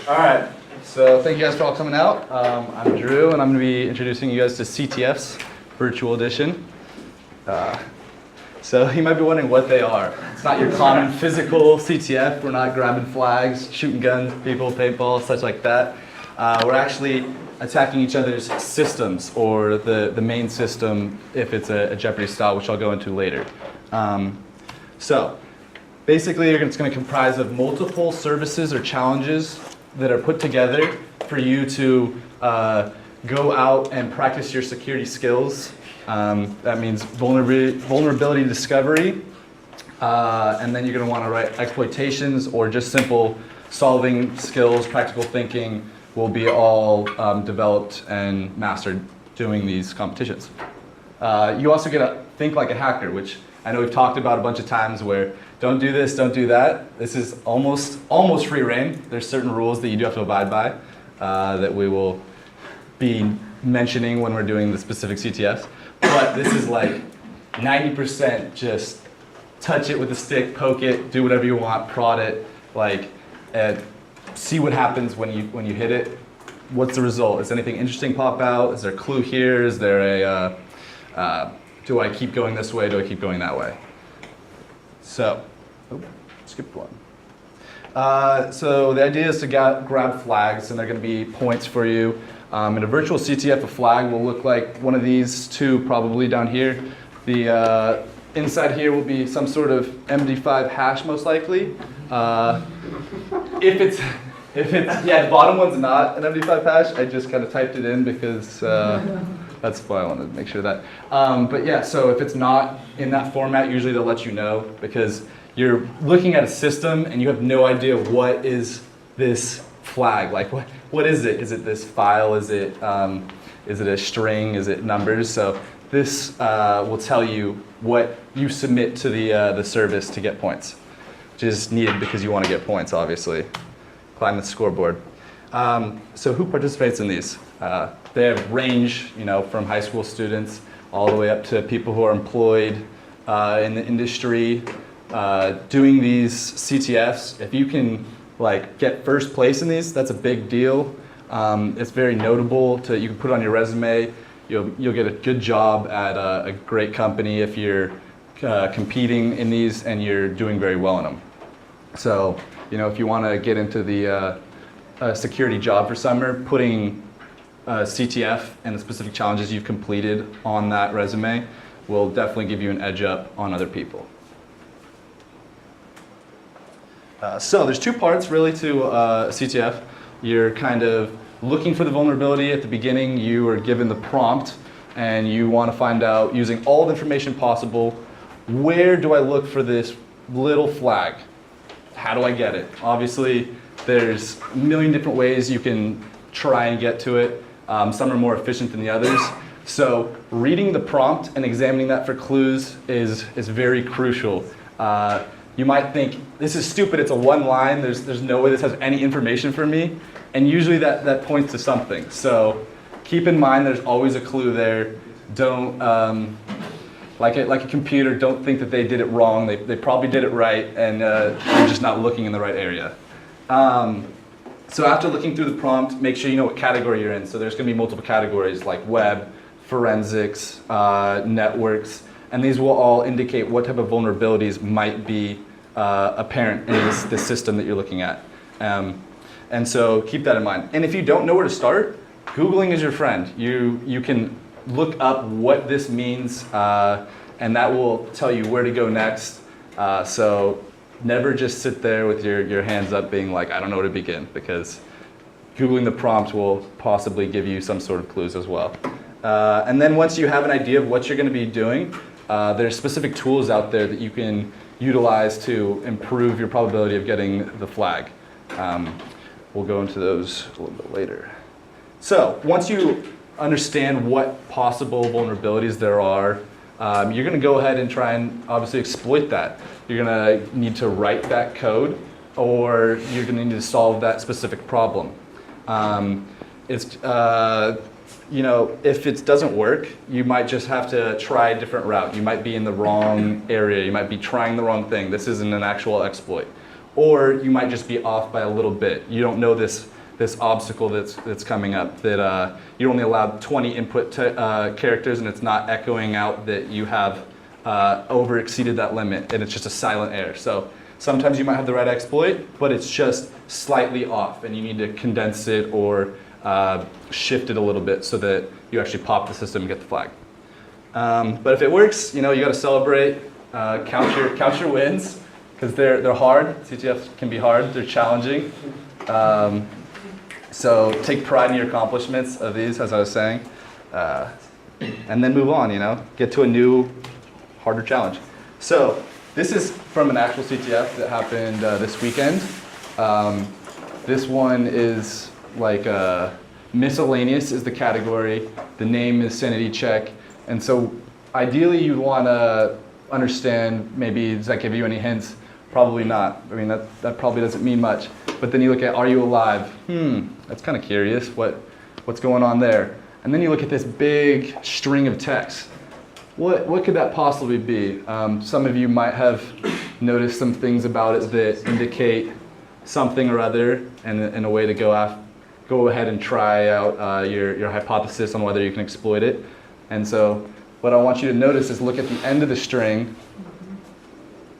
All right, so thank you guys for all coming out. I'm Drew, and I'm going to be introducing you guys to CTFs, Virtual Edition. So you might be wondering what they are. It's not your common physical CTF. We're not grabbing flags, shooting guns, people, paintball, such like that. We're actually attacking each other's systems, or the main system if it's a Jeopardy style, which I'll go into later. So basically, it's going to comprise of multiple services or challenges that are put together for you to go out and practice your security skills. That means vulnerability discovery, and then you're going to want to write exploitations or just simple solving skills. Practical thinking will be all developed and mastered doing these competitions. You also get to think like a hacker, which I know we've talked about a bunch of times, where don't do this, don't do that. This is almost free reign. There's certain rules that you do have to abide by that we will be mentioning when we're doing the specific CTFs. But this is like 90% just touch it with a stick, poke it, do whatever you want, prod it, like see what happens when you hit it. What's the result? Is anything interesting pop out? Is there a clue here? Is there a do I keep going this way? Do I keep going that way? So, skipped one. So the idea is to grab flags, and they're going to be points for you. In a virtual CTF, a flag will look like one of these two, probably down here. The inside here will be some sort of MD5 hash, most likely. If it's the bottom one's not an MD5 hash. I just kind of typed it in because that's why I wanted to make sure of that. But yeah, so if it's not in that format, usually they'll let you know, because you're looking at a system and you have no idea what is this flag. Like, what is it? Is it this file? Is it a string? Is it numbers? So this will tell you what you submit to the service to get points, which is needed because you want to get points, obviously. Climb the scoreboard. So who participates in these? They have range, from high school students all the way up to people who are employed in the industry. Doing these CTFs, if you can get first place in these, that's a big deal. It's very notable. You can put it on your resume. You'll get a good job at a great company if you're competing in these and you're doing very well in them. So, if you want to get into the security job for summer, putting CTF and the specific challenges you've completed on that resume will definitely give you an edge up on other people. So there's two parts really to CTF. You're kind of looking for the vulnerability at the beginning. You are given the prompt and you want to find out, using all the information possible, where do I look for this little flag? How do I get it? Obviously, there's a million different ways you can try and get to it. Some are more efficient than the others. So reading the prompt and examining that for clues is very crucial. You might think, this is stupid, it's a one line, there's no way this has any information for me. And usually that points to something. So keep in mind there's always a clue there. Don't, like a computer, don't think that they did it wrong. They probably did it right, and you're just not looking in the right area. So after looking through the prompt, make sure you know what category you're in. So there's going to be multiple categories like web, forensics, networks, and these will all indicate what type of vulnerabilities might be apparent in this system that you're looking at. And so keep that in mind. And if you don't know where to start, Googling is your friend. You can look up what this means, and that will tell you where to go next. So never just sit there with your hands up being like, I don't know where to begin, because Googling the prompt will possibly give you some sort of clues as well. And then once you have an idea of what you're going to be doing, there's specific tools out there that you can utilize to improve your probability of getting the flag. We'll go into those a little bit later. So once you understand what possible vulnerabilities there are, you're going to go ahead and try and obviously exploit that. You're going to need to write that code, or you're going to need to solve that specific problem. If it doesn't work, you might just have to try a different route. You might be in the wrong area. You might be trying the wrong thing. This isn't an actual exploit. or you might just be off by a little bit. You don't know this obstacle that's coming up, that you're only allowed 20 input characters, and it's not echoing out that you have over exceeded that limit, and it's just a silent error. So sometimes you might have the right exploit, but it's just slightly off, and you need to condense it or shift it a little bit so that you actually pop the system and get the flag. But if it works, you got to celebrate, count your wins, because they're hard. CTFs can be hard. They're challenging. So take pride in your accomplishments of these, as I was saying, and then move on. Get to a new, harder challenge. So this is from an actual CTF that happened this weekend. This one is like miscellaneous is the category. The name is sanity check. And so ideally you'd want to understand, maybe does that give you any hints? Probably not. I mean, that probably doesn't mean much. But then you look at, are you alive? That's kind of curious. What's going on there? And then you look at this big string of text. What could that possibly be? Some of you might have noticed some things about it that indicate something or other, and a way to go ahead and try out your hypothesis on whether you can exploit it. And so what I want you to notice is look at the end of the string.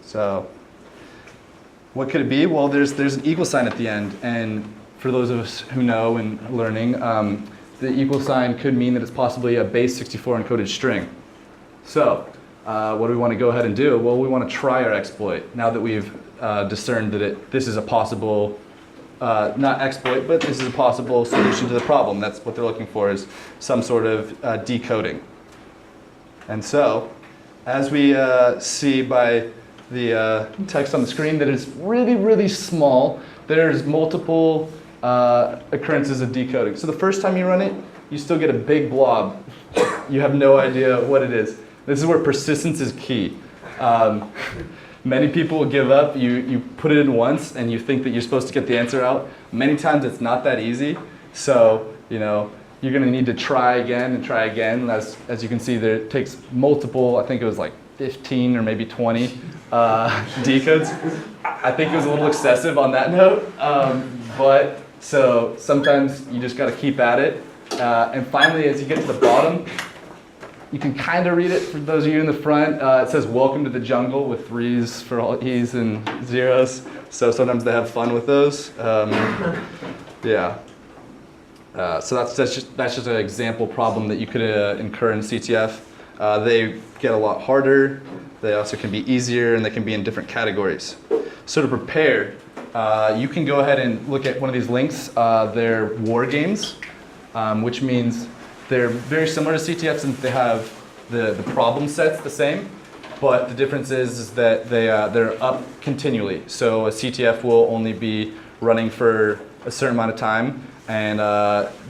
So what could it be? Well, there's an equal sign at the end, and for those of us who know and learning, the equal sign could mean that it's possibly a base 64 encoded string. So what do we want to go ahead and do? Well, we want to try our exploit now that we've discerned that this is a possible, not exploit, but this is a possible solution to the problem. That's what they're looking for, is some sort of decoding. And so, as we see by the text on the screen, that is really, really small. There's multiple occurrences of decoding. So the first time you run it, you still get a big blob. You have no idea what it is. This is where persistence is key. Many people will give up. You put it in once and you think that you're supposed to get the answer out. Many times it's not that easy. So, you're going to need to try again and try again. As you can see, there it takes multiple, I think it was like 15 or maybe 20 decodes. I think it was a little excessive on that note. But so sometimes you just got to keep at it. And finally, as you get to the bottom, you can kind of read it for those of you in the front. It says, "Welcome to the jungle," with 3s for all E's and 0s. So sometimes they have fun with those. Yeah. So that's just an example problem that you could incur in CTF. They get a lot harder. They also can be easier, and they can be in different categories. So to prepare, you can go ahead and look at one of these links. They're war games, which means they're very similar to CTFs, and they have the problem sets the same, but the difference is that they're up continually. So a CTF will only be running for a certain amount of time, and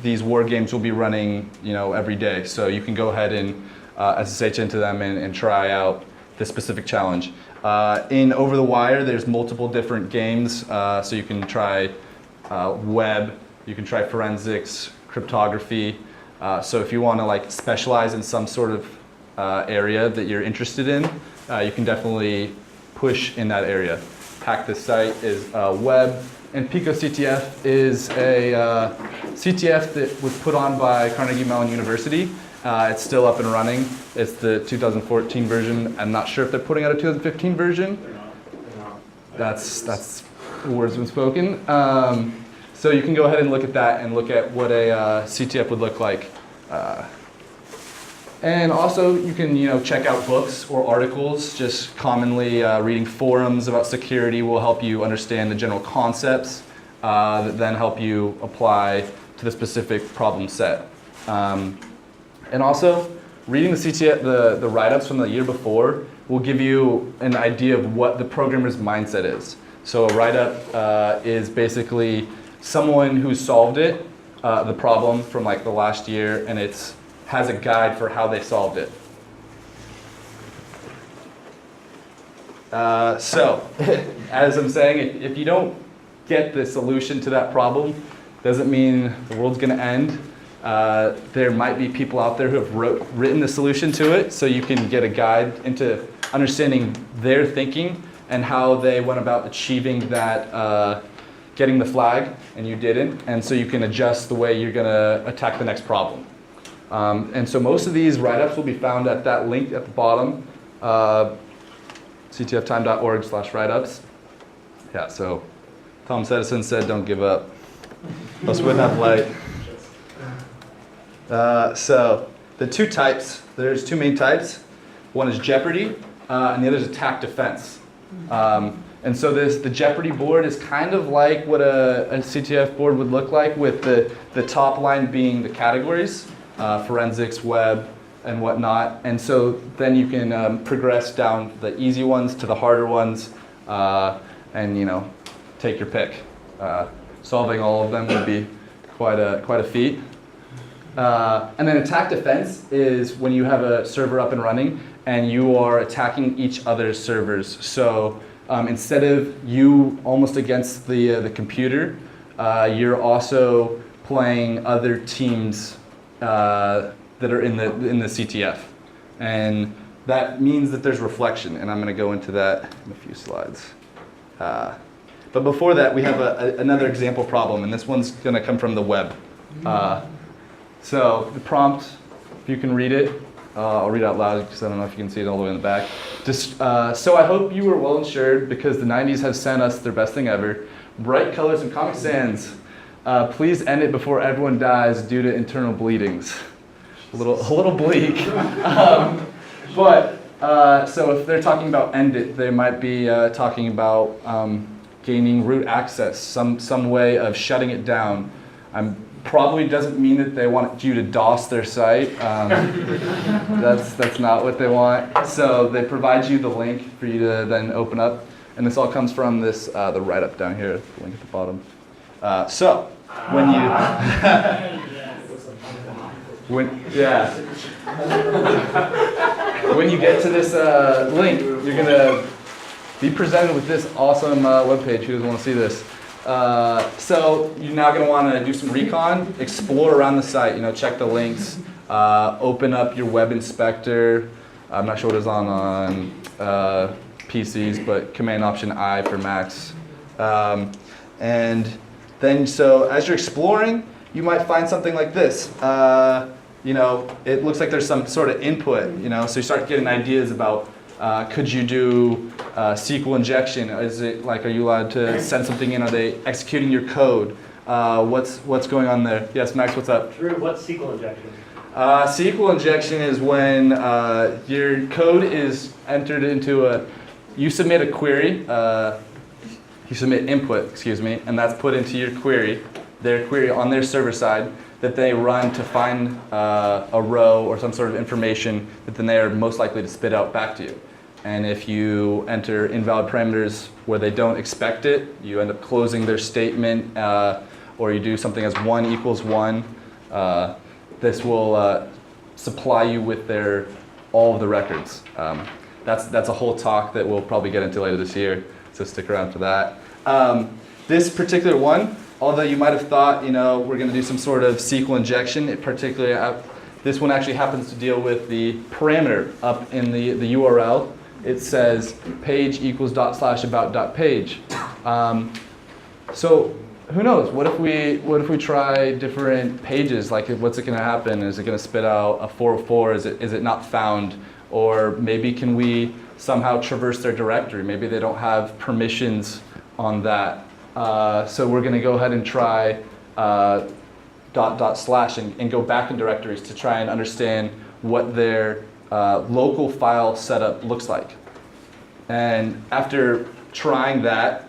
these war games will be running every day. So you can go ahead and SSH into them and try out this specific challenge. In Over the Wire, there's multiple different games, so you can try web, you can try forensics, cryptography. So if you want to specialize in some sort of area that you're interested in, you can definitely push in that area. Hack This Site is web, and Pico CTF is a CTF that was put on by Carnegie Mellon University. It's still up and running. It's the 2014 version. I'm not sure if they're putting out a 2015 version. That's the words been spoken. So you can go ahead and look at that and look at what a CTF would look like. And also you can check out books or articles. Just commonly reading forums about security will help you understand the general concepts that then help you apply to the specific problem set. And also reading the CTF, the write-ups from the year before will give you an idea of what the programmer's mindset is. So a write-up is basically someone who solved it, the problem from the last year, and has a guide for how they solved it. So, as I'm saying, if you don't get the solution to that problem, doesn't mean the world's going to end. There might be people out there who have written the solution to it, so you can get a guide into understanding their thinking and how they went about achieving that, getting the flag, and you didn't, and so you can adjust the way you're going to attack the next problem. And so most of these write-ups will be found at that link at the bottom, ctftime.org/write-ups. Yeah, so Thomas Edison said, don't give up. Else we wouldn't have light. So the two types, there's two main types. One is Jeopardy, and the other is attack defense. And so the Jeopardy board is kind of like what a CTF board would look like, with the top line being the categories, forensics, web, and whatnot. And so then you can progress down the easy ones to the harder ones, and take your pick. Solving all of them would be quite a feat. And then attack defense is when you have a server up and running and you are attacking each other's servers. So instead of you almost against the computer, you're also playing other teams that are in the CTF, and that means that there's reflection, and I'm going to go into that in a few slides. But before that, we have another example problem, and this one's going to come from the web. So the prompt, if you can read it, I'll read it out loud because I don't know if you can see it all the way in the back. So I hope you were well insured because the 90s have sent us their best thing ever. Bright colors and Comic Sans. Please end it before everyone dies due to internal bleedings. A little bleak. So if they're talking about end it, they might be talking about gaining root access, some way of shutting it down. Probably doesn't mean that they want you to DOS their site. That's not what they want. So they provide you the link for you to then open up, and this all comes from this the write-up down here, the link at the bottom. So when you when you get to this link, you're gonna be presented with this awesome webpage. Who doesn't want to see this? So you're now going to want to do some recon, explore around the site, check the links, open up your web inspector. I'm not sure what it's on PCs, but Command Option I for Macs. And then so as you're exploring, you might find something like this. It looks like there's some sort of input, so you start getting ideas about could you do SQL injection? Is it like, are you allowed to send something in? Are they executing your code? What's going on there? Yes, Max, what's up? Drew, what's SQL injection? SQL injection is when your code is entered into you submit a query, you submit input, and that's put into your query, their query on their server side, that they run to find a row or some sort of information that then they are most likely to spit out back to you. And if you enter invalid parameters where they don't expect it, you end up closing their statement, or you do something as 1 equals 1. This will supply you with all of the records. That's a whole talk that we'll probably get into later this year, so stick around for that. This particular one, although you might have thought, we're going to do some sort of SQL injection, this one actually happens to deal with the parameter up in the URL. It says page equals /about.page. So who knows? What if we try different pages? Like, what's it going to happen? Is it going to spit out a 404? Is it not found? Or maybe can we somehow traverse their directory? Maybe they don't have permissions on that. So we're going to go ahead and try // and go back in directories to try and understand what their local file setup looks like. And after trying that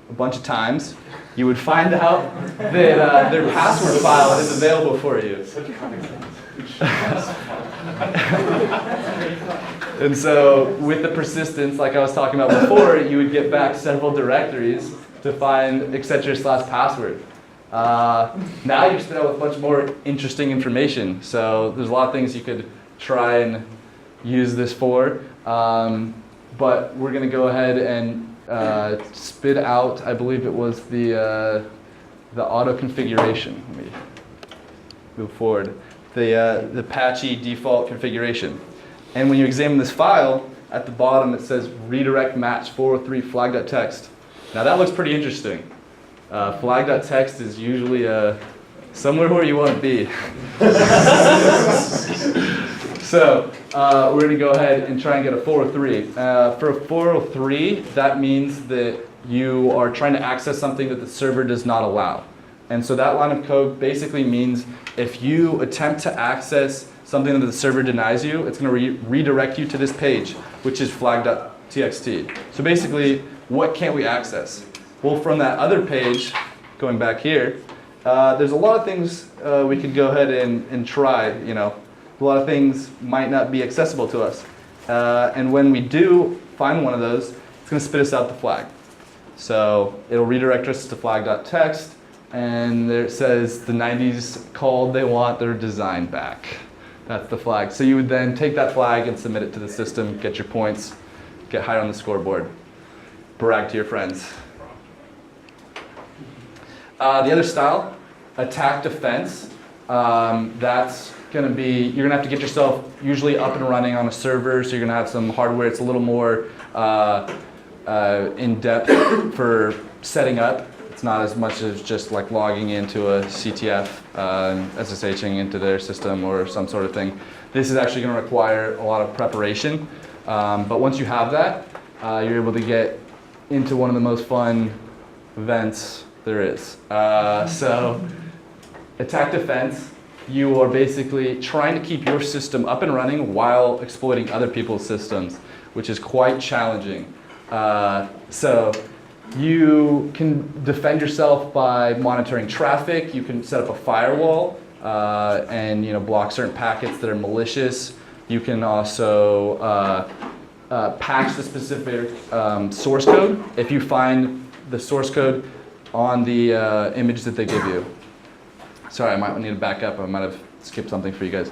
a bunch of times, you would find out that their password file is available for you. And so with the persistence, like I was talking about before, you would get back several directories to find etc/password. Now you're spit out with a bunch more interesting information. So there's a lot of things you could try and use this for. But we're going to go ahead and spit out, I believe it was the auto configuration. Let me move forward. The Apache default configuration. And when you examine this file, at the bottom it says redirect match 403 flag.txt. Now that looks pretty interesting. Flag.txt is usually somewhere where you want to be. So we're going to go ahead and try and get a 403. For a 403, that means that you are trying to access something that the server does not allow. And so that line of code basically means if you attempt to access something that the server denies you, it's going to redirect you to this page, which is flag.txt. So basically, what can't we access? Well, from that other page, going back here, there's a lot of things we could go ahead and try. You know, a lot of things might not be accessible to us. And when we do find one of those, it's going to spit us out the flag. So it'll redirect us to flag.txt, and there it says the 90s called, they want their design back. That's the flag. So you would then take that flag and submit it to the system, get your points, get higher on the scoreboard, brag to your friends. The other style, attack defense, that's going to be, you're going to have to get yourself usually up and running on a server, so you're going to have some hardware. It's a little more in depth for setting up. It's not as much as just like logging into a CTF, SSHing into their system or some sort of thing. This is actually going to require a lot of preparation. But once you have that, you're able to get into one of the most fun events there is. So attack defense, you are basically trying to keep your system up and running while exploiting other people's systems, which is quite challenging. So you can defend yourself by monitoring traffic. You can set up a firewall and block certain packets that are malicious. You can also patch the specific source code if you find the source code on the image that they give you. Sorry, I might need to back up. I might have skipped something for you guys.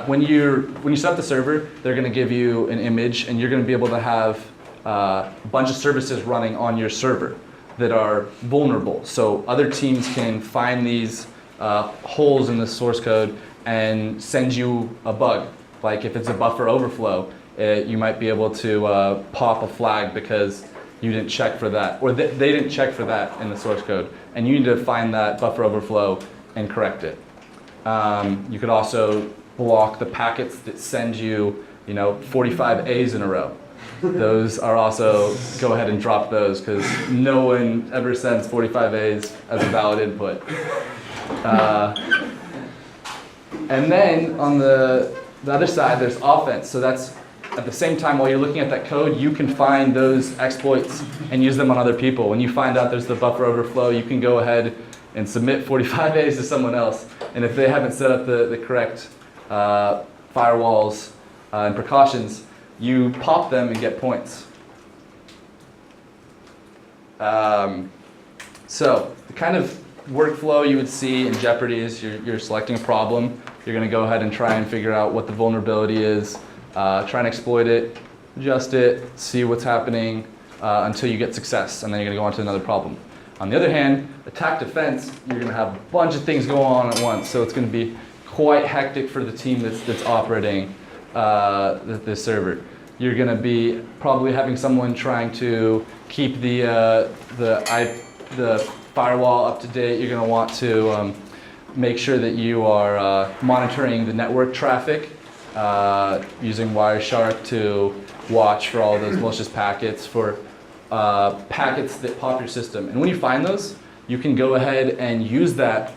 When you set up the server, they're going to give you an image, and you're going to be able to have a bunch of services running on your server that are vulnerable. So other teams can find these holes in the source code and send you a bug. Like if it's a buffer overflow, you might be able to pop a flag because you didn't check for that, or they didn't check for that in the source code, and you need to find that buffer overflow and correct it. You could also block the packets that send you, 45 A's in a row. Those are also, go ahead and drop those, because no one ever sends 45 A's as a valid input. And then on the other side, there's offense. So that's at the same time, while you're looking at that code, you can find those exploits and use them on other people. When you find out there's the buffer overflow, you can go ahead and submit 45 A's to someone else. And if they haven't set up the correct firewalls and precautions, you pop them and get points. So the kind of workflow you would see in Jeopardy is you're selecting a problem. You're going to go ahead and try and figure out what the vulnerability is, try and exploit it, adjust it, see what's happening until you get success, and then you're going to go on to another problem. On the other hand, attack defense, you're going to have a bunch of things going on at once, so it's going to be quite hectic for the team that's operating this server. You're going to be probably having someone trying to keep the firewall up to date. You're going to want to make sure that you are monitoring the network traffic using Wireshark to watch for all those malicious packets, for packets that pop your system. And when you find those, you can go ahead and use that,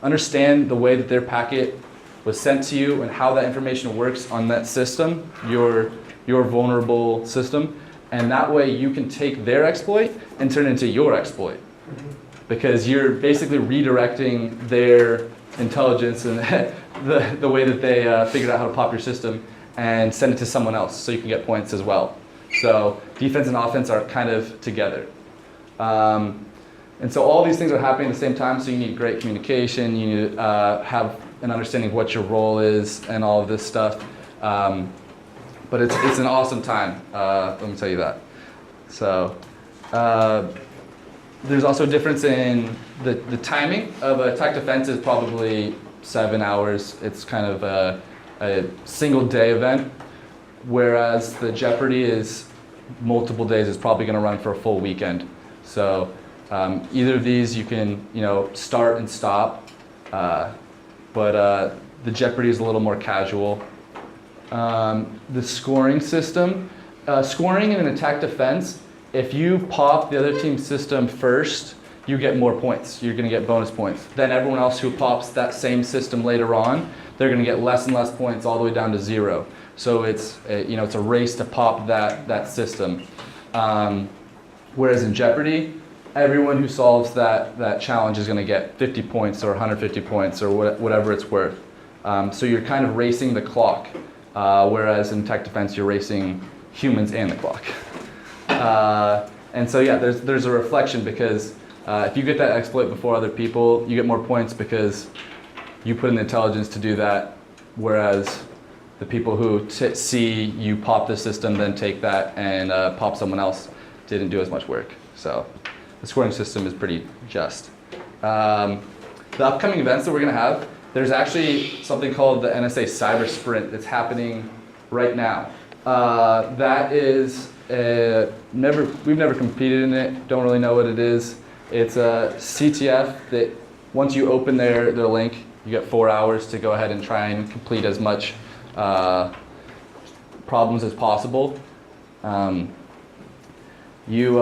understand the way that their packet was sent to you and how that information works on that system, your vulnerable system, and that way you can take their exploit and turn it into your exploit. Because you're basically redirecting their intelligence and the way that they figured out how to pop your system and send it to someone else so you can get points as well. So defense and offense are kind of together. And so all these things are happening at the same time, so you need great communication, you need to have an understanding of what your role is and all of this stuff. But it's an awesome time, let me tell you that. So there's also a difference in the timing of attack defense is probably 7 hours. It's kind of a single day event. whereas the Jeopardy is multiple days. It's probably going to run for a full weekend. So either of these you can start and stop, but the Jeopardy is a little more casual. The scoring system, scoring in an attack defense, if you pop the other team's system first, you get more points. You're going to get bonus points. Then everyone else who pops that same system later on, they're going to get less and less points all the way down to 0. So it's it's a race to pop that system. Whereas in Jeopardy, everyone who solves that challenge is going to get 50 points or 150 points or whatever it's worth. So you're kind of racing the clock, whereas in tech defense you're racing humans and the clock. And so yeah, there's a reflection because if you get that exploit before other people, you get more points because you put in the intelligence to do that, whereas the people who see you pop the system, then take that and pop someone else didn't do as much work. So the scoring system is pretty just. The upcoming events that we're going to have, there's actually something called the NSA Cyber Sprint that's happening right now. That is, we've never competed in it, don't really know what it is. It's a CTF that once you open their link, you get 4 hours to go ahead and try and complete as much problems as possible. If you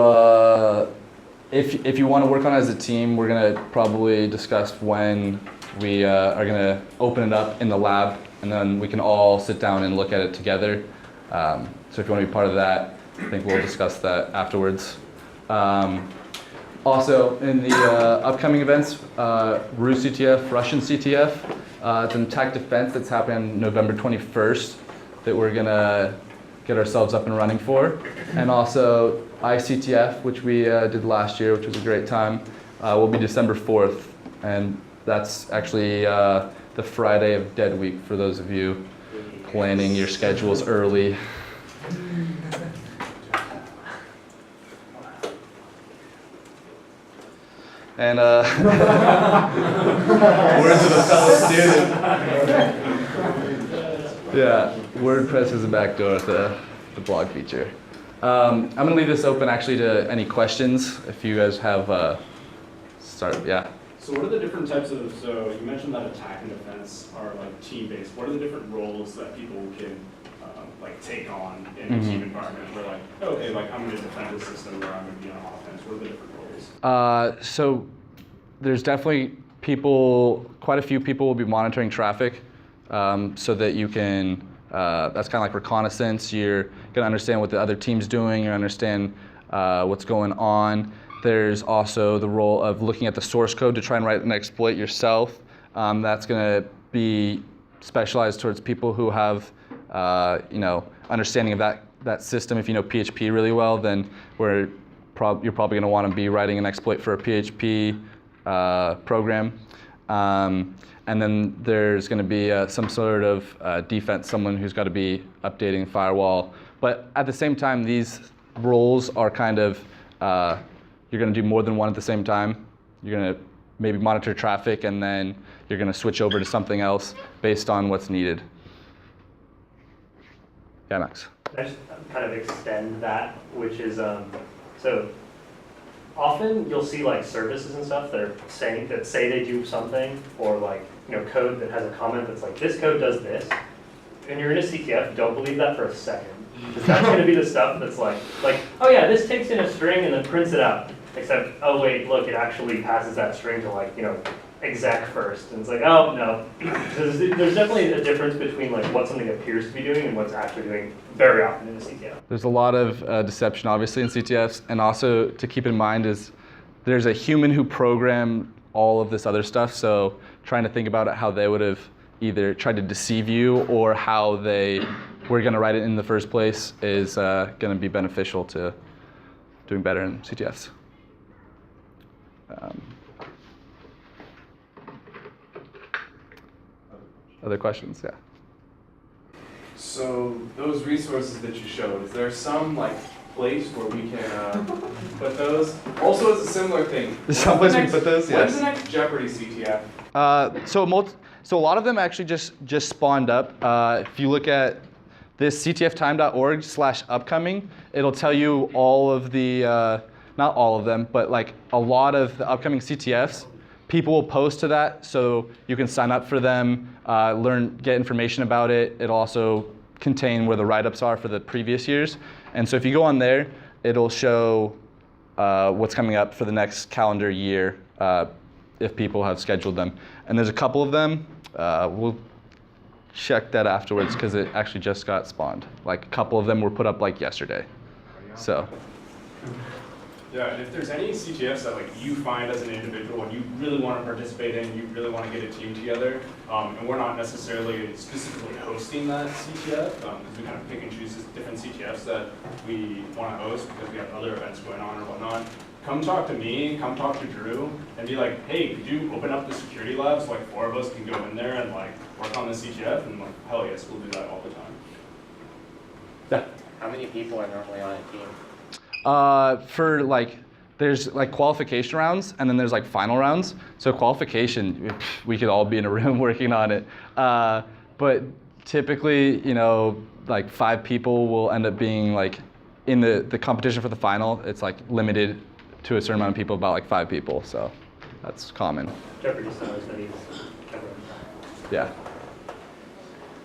want to work on it as a team, we're going to probably discuss when we are going to open it up in the lab, and then we can all sit down and look at it together. So if you want to be part of that, I think we'll discuss that afterwards. Also, in the upcoming events, Rus CTF, Russian CTF, it's an attack defense that's happening November 21st that we're going to get ourselves up and running for. And also ICTF, which we did last year, which was a great time, will be December 4th. And that's actually the Friday of Dead Week for those of you planning your schedules early. And words of a fellow student. Yeah, WordPress is a backdoor with the blog feature. I'm going to leave this open actually to any questions if you guys have yeah. So what are the different types of, so you mentioned that attack and defense are like team-based. What are the different roles that people can take on in a team environment where okay, I'm going to defend the system or I'm going to be on offense? What are the different roles? So there's definitely quite a few people will be monitoring traffic so that you can, that's kind of like reconnaissance. You're going to understand what the other team's doing, you understand what's going on. There's also the role of looking at the source code to try and write an exploit yourself. That's going to be specialized towards people who have understanding of that system. If you know PHP really well, then you're probably going to want to be writing an exploit for a PHP program. And then there's going to be some sort of defense, someone who's got to be updating the firewall. But at the same time, these roles are kind of, you're going to do more than one at the same time. You're going to maybe monitor traffic, and then you're going to switch over to something else based on what's needed. Yeah, Max. I just kind of extend that, which is, so often you'll see services and stuff that say they do something, or code that has a comment that's this code does this. And you're in a CTF, don't believe that for a second. Because that's going to be the stuff that's oh yeah, this takes in a string and then prints it out. Except, oh wait, look, it actually passes that string to exec first. And it's oh no. There's definitely a difference between what something appears to be doing and what's actually doing very often in a CTF. There's a lot of deception obviously in CTFs, and also to keep in mind is there's a human who programmed all of this other stuff, so trying to think about how they would have either tried to deceive you or how they were going to write it in the first place is going to be beneficial to doing better in CTFs. Other questions? Yeah. So those resources that you showed, is there some place where we can put those? Also, it's a similar thing. There's some place we can put those. Yes. When's the next Jeopardy CTF? So a lot of them actually just spawned up. If you look at this ctftime.org/upcoming, it'll tell you all of the, not all of them, but like a lot of the upcoming CTFs. People will post to that, so you can sign up for them, get information about it. It'll also contain where the write-ups are for the previous years. And so if you go on there, it'll show what's coming up for the next calendar year if people have scheduled them. And there's a couple of them. We'll check that afterwards because it actually just got spawned. Like a couple of them were put up like yesterday. So. Yeah, and if there's any CTFs that like you find as an individual and you really want to participate in, you really want to get a team together, and we're not necessarily specifically hosting that CTF, because we kind of pick and choose different CTFs that we want to host because we have other events going on or whatnot. Come talk to me, come talk to Drew, and be like, hey, could you open up the security lab so like 4 of us can go in there and like work on the CTF? And like, hell yes, we'll do that all the time. Yeah. How many people are normally on a team? For like, there's like qualification rounds and then there's like final rounds. So qualification, we could all be in a room working on it. But typically, you know, like 5 people will end up being like in the competition for the final. It's like limited to a certain amount of people, about like 5 people. So that's common. Jeopardy style is that he's Yeah.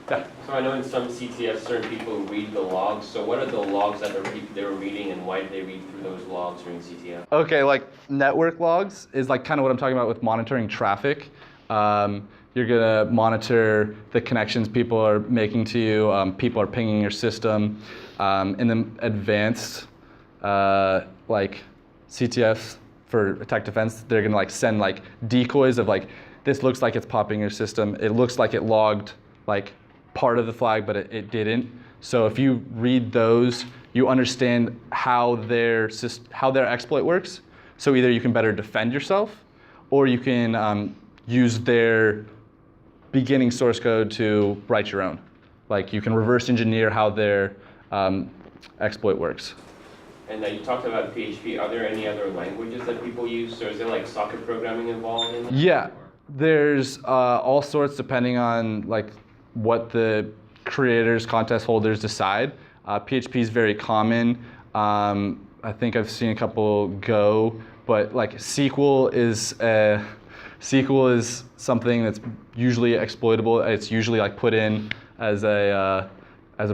Yeah. So I know in some CTFs, certain people read the logs. So what are the logs that they were reading, and why did they read through those logs during CTF? Okay, like network logs is like kind of what I'm talking about with monitoring traffic. You're gonna monitor the connections people are making to you. People are pinging your system. In the advanced like CTFs for attack defense, they're gonna like send like decoys of like, this looks like it's popping your system. It looks like it logged like part of the flag, but it didn't. So if you read those, you understand how their exploit works. So either you can better defend yourself, or you can use their beginning source code to write your own. Like you can reverse engineer how their exploit works. And you talked about PHP. Are there any other languages that people use? So is there like socket programming involved in that? Yeah, there's all sorts depending on like what the creators, contest holders decide. PHP is very common. I think I've seen a couple Go, but like SQL is something that's usually exploitable. It's usually like put in as a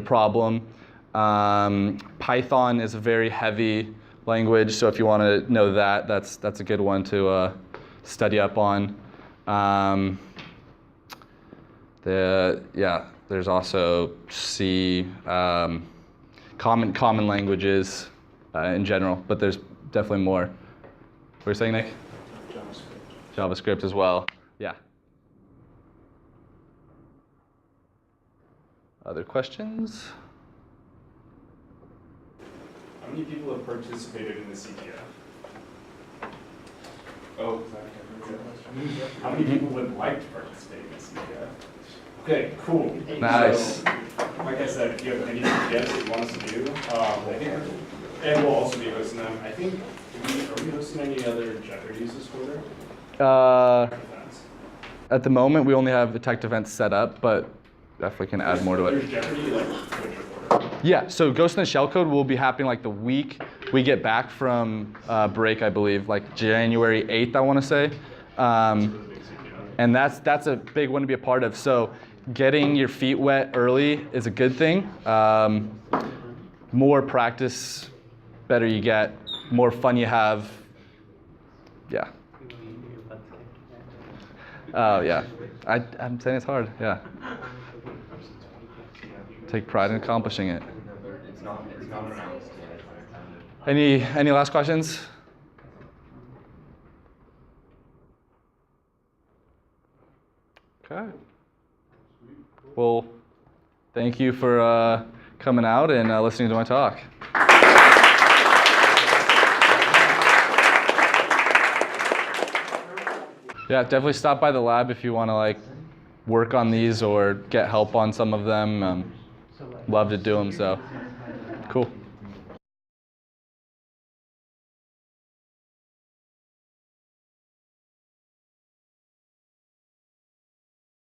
problem. Python is a very heavy language, so if you want to know that, that's a good one to study up on. There's also C, common languages in general, but there's definitely more. What were you saying, Nick? JavaScript as well. Yeah. Other questions? How many people have participated in the CTF? Oh, sorry. How many people would like to participate in the CTF? Okay, cool. Nice. So, like I said, if you have any CTFs that you want us to do, and we'll also be hosting them. I think, are we hosting any other Jeopardies this quarter? At the moment, we only have Attack Defense set up, but definitely can add more to it. There's Jeopardy, like, Twitch recorder. Yeah, so Ghost in the Shell code will be happening like the week we get back from break, I believe, like January 8th, I want to say. And that's a big one to be a part of. So getting your feet wet early is a good thing. More practice, better you get, more fun you have. Yeah. Oh, yeah. I'm saying it's hard, yeah. Take pride in accomplishing it. Any last questions? Okay. Well, thank you for coming out and listening to my talk. Yeah, definitely stop by the lab if you want to like work on these or get help on some of them. Love to do them, so cool.